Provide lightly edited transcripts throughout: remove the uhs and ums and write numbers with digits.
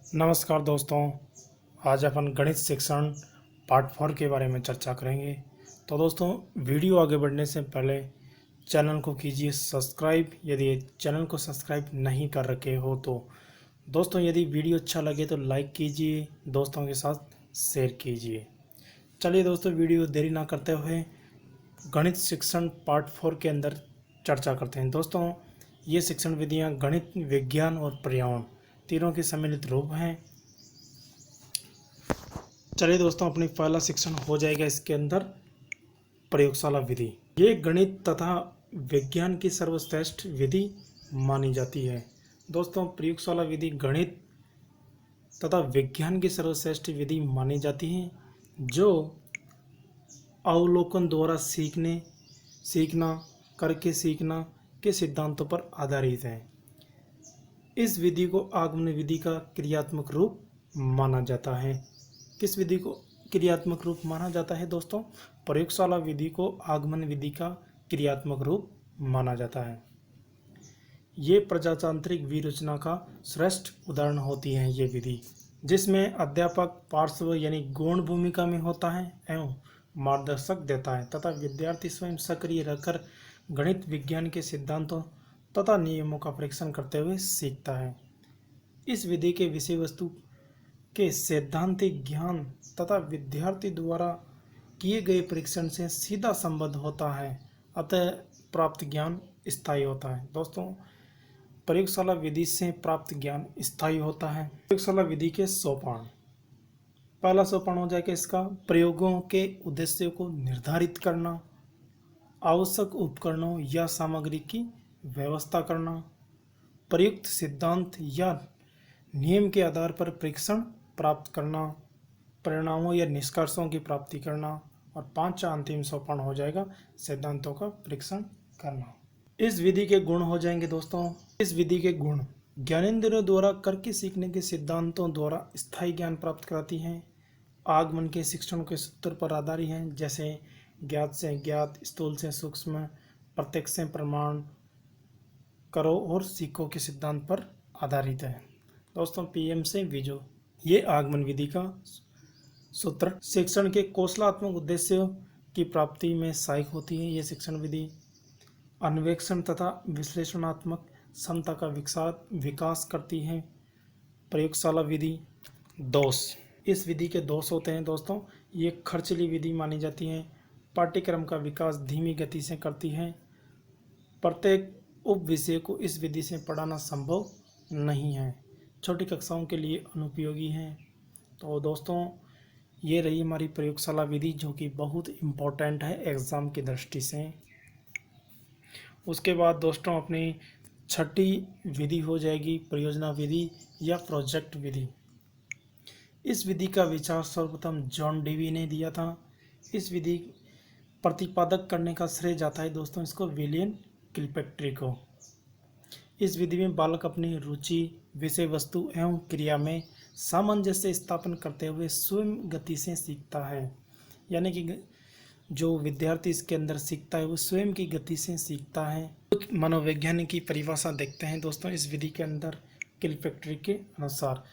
नमस्कार दोस्तों। आज अपन गणित शिक्षण पार्ट 4 के बारे में चर्चा करेंगे। तो दोस्तों, वीडियो आगे बढ़ने से पहले चैनल को कीजिए सब्सक्राइब यदि चैनल को सब्सक्राइब नहीं कर रखे हो तो। दोस्तों, यदि वीडियो अच्छा लगे तो लाइक कीजिए, दोस्तों के साथ शेयर कीजिए। चलिए दोस्तों, वीडियो देरी ना करते हुए गणित शिक्षण पार्ट 4 के अंदर चर्चा करते हैं। दोस्तों, ये शिक्षण विधियाँ गणित, विज्ञान और पर्यावरण तीनों के सम्मिलित रूप हैं। चलिए दोस्तों, अपनी पहला शिक्षण हो जाएगा इसके अंदर प्रयोगशाला विधि। ये गणित तथा विज्ञान की सर्वश्रेष्ठ विधि मानी जाती है। दोस्तों, प्रयोगशाला विधि गणित तथा विज्ञान की सर्वश्रेष्ठ विधि मानी जाती है, जो अवलोकन द्वारा सीखना करके सीखना के सिद्धांतों पर आधारित है। इस विधि को आगमन विधि का क्रियात्मक रूप माना जाता है। किस विधि को क्रियात्मक रूप माना जाता है दोस्तों? प्रयोगशाला विधि को आगमन विधि का क्रियात्मक रूप माना जाता है। ये प्रजातांत्रिक विरचना का श्रेष्ठ उदाहरण होती है ये विधि, जिसमें अध्यापक पार्श्व यानी गौण भूमिका में होता है एवं मार्गदर्शक देता है तथा विद्यार्थी स्वयं सक्रिय रहकर गणित विज्ञान के सिद्धांतों तथा नियमों का परीक्षण करते हुए सीखता है। इस विधि के विषय वस्तु के सैद्धांतिक ज्ञान तथा विद्यार्थी द्वारा किए गए परीक्षण से सीधा संबंध होता है, अतः प्राप्त ज्ञान स्थायी होता है। दोस्तों, प्रयोगशाला विधि से प्राप्त ज्ञान स्थायी होता है। प्रयोगशाला विधि के सोपान। पहला सोपान हो जाएगा इसका प्रयोगों के उद्देश्य को निर्धारित करना, आवश्यक उपकरणों या सामग्री की व्यवस्था करना, प्रयुक्त सिद्धांत या नियम के आधार पर परीक्षण प्राप्त करना, परिणामों या निष्कर्षों की प्राप्ति करना, और पांचवा अंतिम सोपान हो जाएगा सिद्धांतों का परीक्षण करना। इस विधि के गुण हो जाएंगे दोस्तों। इस विधि के गुण ज्ञानेंद्रियों द्वारा करके सीखने के सिद्धांतों द्वारा स्थायी ज्ञान प्राप्त कराती हैं, आगमन के शिक्षण के सूत्र पर आधारित हैं, जैसे ज्ञात से ज्ञात, स्थूल से सूक्ष्म, प्रत्यक्ष से प्रमाण करो और सीखो के सिद्धांत पर आधारित है। दोस्तों, पीएम से वीजो। ये आगमन विधि का सूत्र शिक्षण के कौशलात्मक उद्देश्यों की प्राप्ति में सहायक होती है। ये शिक्षण विधि अन्वेषण तथा विश्लेषणात्मक क्षमता का विकास करती है। प्रयोगशाला विधि। दोष। इस विधि के दोष होते हैं दोस्तों, ये खर्चीली विधि मानी जाती है, पाठ्यक्रम का विकास धीमी गति से करती है, प्रत्येक उप विषय को इस विधि से पढ़ाना संभव नहीं है, छोटी कक्षाओं के लिए अनुपयोगी है। तो दोस्तों, ये रही हमारी प्रयोगशाला विधि, जो कि बहुत इम्पोर्टेंट है एग्ज़ाम की दृष्टि से। उसके बाद दोस्तों, अपनी छठी विधि हो जाएगी परियोजना विधि या प्रोजेक्ट विधि। इस विधि का विचार सर्वप्रथम जॉन डेवी ने दिया था। इस विधि प्रतिपादक करने का श्रेय जाता है दोस्तों इसको विलियम किलपैट्रिक को। इस विधि में बालक अपनी रुचि, विषय वस्तु एवं क्रिया में सामंजस्य स्थापन करते हुए स्वयं गति से सीखता है, यानी कि जो विद्यार्थी इसके अंदर सीखता है वो स्वयं की गति से सीखता है। कुछ मनोवैज्ञानिक की परिभाषा देखते हैं दोस्तों इस विधि के अंदर। किलपैट्रिक के अनुसार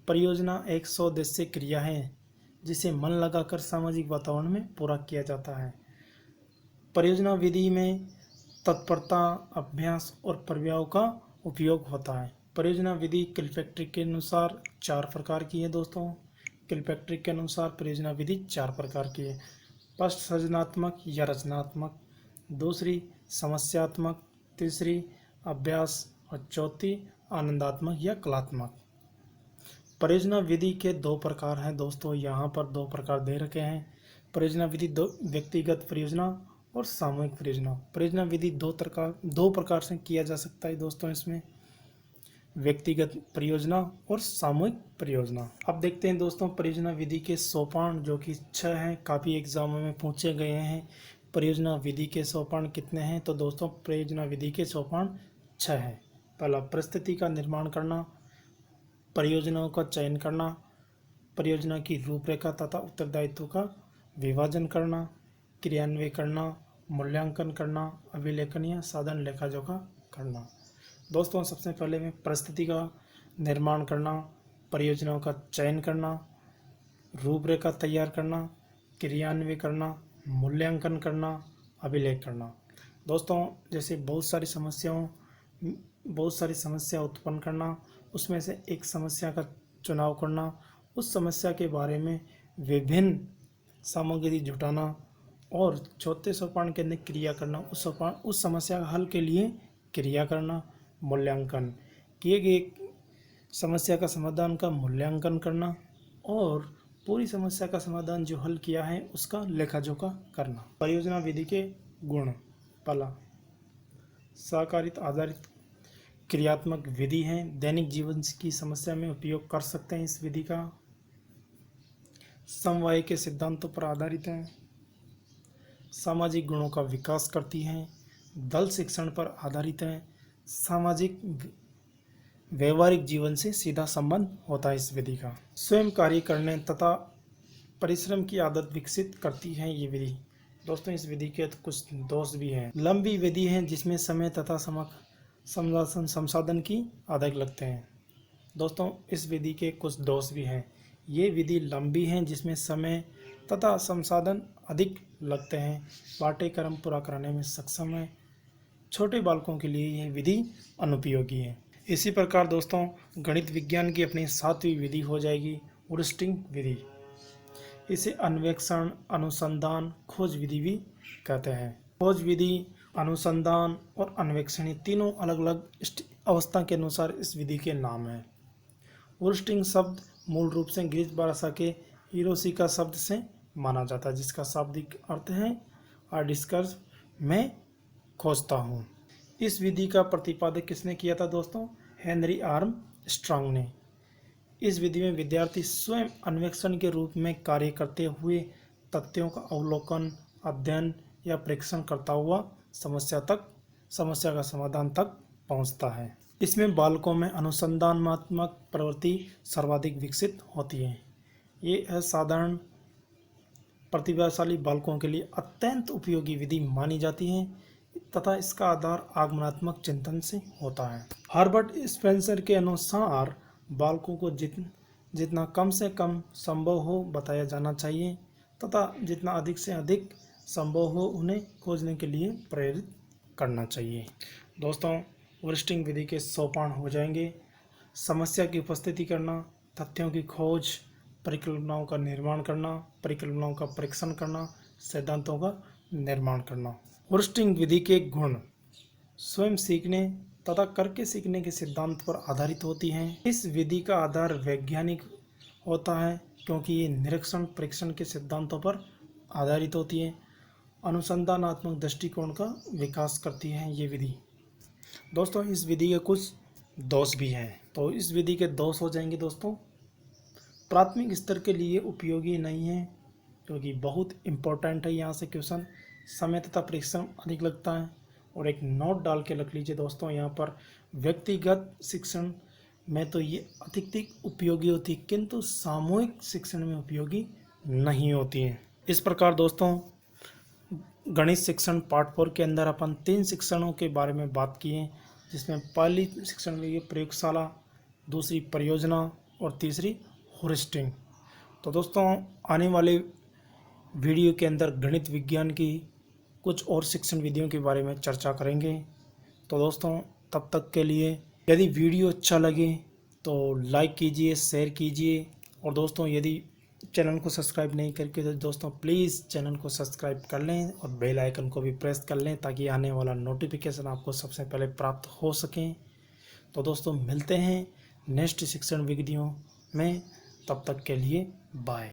परियोजना एक स्वोद्देश्य क्रिया है जिसे मन लगाकर सामाजिक वातावरण में पूरा किया जाता है। परियोजना विधि में तत्परता, अभ्यास और प्रभाव का उपयोग होता है। परियोजना विधि किलपैट्रिक के अनुसार 4 प्रकार की है दोस्तों। किलपैट्रिक के अनुसार परियोजना विधि 4 प्रकार की है। फर्स्ट सृजनात्मक या रचनात्मक, दूसरी समस्यात्मक, तीसरी अभ्यास और चौथी आनंदात्मक या कलात्मक। परियोजना विधि के 2 प्रकार हैं दोस्तों, यहाँ पर 2 प्रकार दे रखे हैं। परियोजना विधि 2 व्यक्तिगत परियोजना और सामूहिक परियोजना। परियोजना विधि 2 प्रकार से किया जा सकता है दोस्तों इसमें, व्यक्तिगत परियोजना और सामूहिक परियोजना। अब देखते हैं दोस्तों परियोजना विधि के सोपान, जो कि 6 हैं, काफ़ी एग्जामों में पूछे गए हैं। परियोजना विधि के सोपान कितने हैं? तो दोस्तों परियोजना विधि के सोपान 6 हैं। पहला, परिस्थिति का निर्माण करना, परियोजनाओं का चयन करना, परियोजना की रूपरेखा तथा उत्तरदायित्व का विभाजन करना, क्रियान्वयन करना, मूल्यांकन करना, अभिलेखन या साधन लेखा जोखा करना। दोस्तों, सबसे पहले में परिस्थिति का निर्माण करना। परियोजनाओं का चयन करना, रूपरेखा तैयार करना, क्रियान्वयन करना, मूल्यांकन करना, अभिलेख करना। दोस्तों, जैसे बहुत सारी समस्या उत्पन्न करना, उसमें से एक समस्या का चुनाव करना, उस समस्या के बारे में विभिन्न सामग्री जुटाना और चौथे सोपान के अंदर क्रिया करना, उस समस्या हल के लिए क्रिया करना, मूल्यांकन, किए गए समस्या का समाधान का मूल्यांकन करना और पूरी समस्या का समाधान जो हल किया है उसका लेखा जोखा करना। परियोजना विधि के गुण। पहला, सहकारिता आधारित क्रियात्मक विधि है, दैनिक जीवन की समस्या में उपयोग कर सकते हैं इस विधि का। समवाय के सिद्धांतों पर आधारित है, सामाजिक गुणों का विकास करती है, दल शिक्षण पर आधारित है, सामाजिक व्यवहारिक जीवन से सीधा संबंध होता है इस विधि का। स्वयं कार्य करने तथा परिश्रम की आदत विकसित करती है ये विधि। दोस्तों, इस विधि के कुछ दोष भी हैं। लंबी विधि है जिसमें समय तथा संसाधन की अधिक लगते हैं। दोस्तों, इस विधि के कुछ दोष भी हैं। ये विधि लंबी है जिसमें समय तथा संसाधन अधिक लगते हैं, पाठ्यक्रम पूरा कराने में सक्षम है, छोटे बालकों के लिए यह विधि अनुपयोगी है। इसी प्रकार दोस्तों, गणित विज्ञान की अपनी 7वीं विधि हो जाएगी वुरस्टिंग विधि। इसे अन्वेषण, अनुसंधान, खोज विधि भी कहते हैं। खोज विधि, अनुसंधान और अन्वेषण, ये तीनों अलग अलग अवस्था के अनुसार इस विधि के नाम हैं। वुरस्टिंग शब्द मूल रूप से ग्रीक भाषा के यूरोसिका शब्द से माना जाता है, जिसका शाब्दिक अर्थ है डिस्कस, मैं खोजता हूँ। इस विधि का प्रतिपादन किसने किया था दोस्तों? हेनरी आर्मस्ट्रांग ने। इस विधि में विद्यार्थी स्वयं अन्वेषण के रूप में कार्य करते हुए तथ्यों का अवलोकन, अध्ययन या परीक्षण करता हुआ समस्या का समाधान तक पहुंचता है। इसमें बालकों में अनुसंधानात्मक प्रवृत्ति सर्वाधिक विकसित होती है। ये असाधारण प्रतिभाशाली बालकों के लिए अत्यंत उपयोगी विधि मानी जाती है तथा इसका आधार आगमनात्मक चिंतन से होता है। हर्बर्ट स्पेंसर के अनुसार बालकों को जितना कम से कम संभव हो बताया जाना चाहिए तथा जितना अधिक से अधिक संभव हो उन्हें खोजने के लिए प्रेरित करना चाहिए। दोस्तों, वुरस्टिंग विधि के सोपान हो जाएंगे: समस्या की उपस्थिति करना, तथ्यों की खोज, परिकल्पनाओं का निर्माण करना, परिकल्पनाओं का परीक्षण करना, सिद्धांतों का निर्माण करना। वुरस्टिंग विधि के गुण: स्वयं सीखने तथा करके सीखने के सिद्धांत पर आधारित होती हैं। इस विधि का आधार वैज्ञानिक होता है क्योंकि ये निरीक्षण परीक्षण के सिद्धांतों पर आधारित होती है। अनुसंधानात्मक दृष्टिकोण का विकास करती है ये विधि। दोस्तों, इस विधि के कुछ दोष भी हैं, तो इस विधि के दोष हो जाएंगे दोस्तों: प्राथमिक स्तर के लिए उपयोगी नहीं है क्योंकि बहुत इम्पोर्टेंट है, यहाँ से क्वेश्चन समय तथा परिश्रम अधिक लगता है। और एक नोट डाल के रख लीजिए दोस्तों, यहाँ पर व्यक्तिगत शिक्षण में तो ये अत्यधिक उपयोगी होती है किंतु सामूहिक शिक्षण में उपयोगी नहीं होती है। इस प्रकार दोस्तों, गणित शिक्षण पार्ट 4 के अंदर अपन 3 शिक्षणों के बारे में बात किए, जिसमें पहली शिक्षण में ये प्रयोगशाला, दूसरी परियोजना और तीसरी वुरस्टिंग। तो दोस्तों, आने वाले वीडियो के अंदर गणित विज्ञान की कुछ और शिक्षण विधियों के बारे में चर्चा करेंगे। तो दोस्तों, तब तक के लिए यदि वीडियो अच्छा लगे तो लाइक कीजिए, शेयर कीजिए और दोस्तों यदि चैनल को सब्सक्राइब नहीं करके तो दोस्तों प्लीज़ चैनल को सब्सक्राइब कर लें और बेल आइकन को भी प्रेस कर लें ताकि आने वाला नोटिफिकेशन आपको सबसे पहले प्राप्त हो सकें। तो दोस्तों, मिलते हैं नेक्स्ट शिक्षण विधियों में, तब तक के लिए बाय।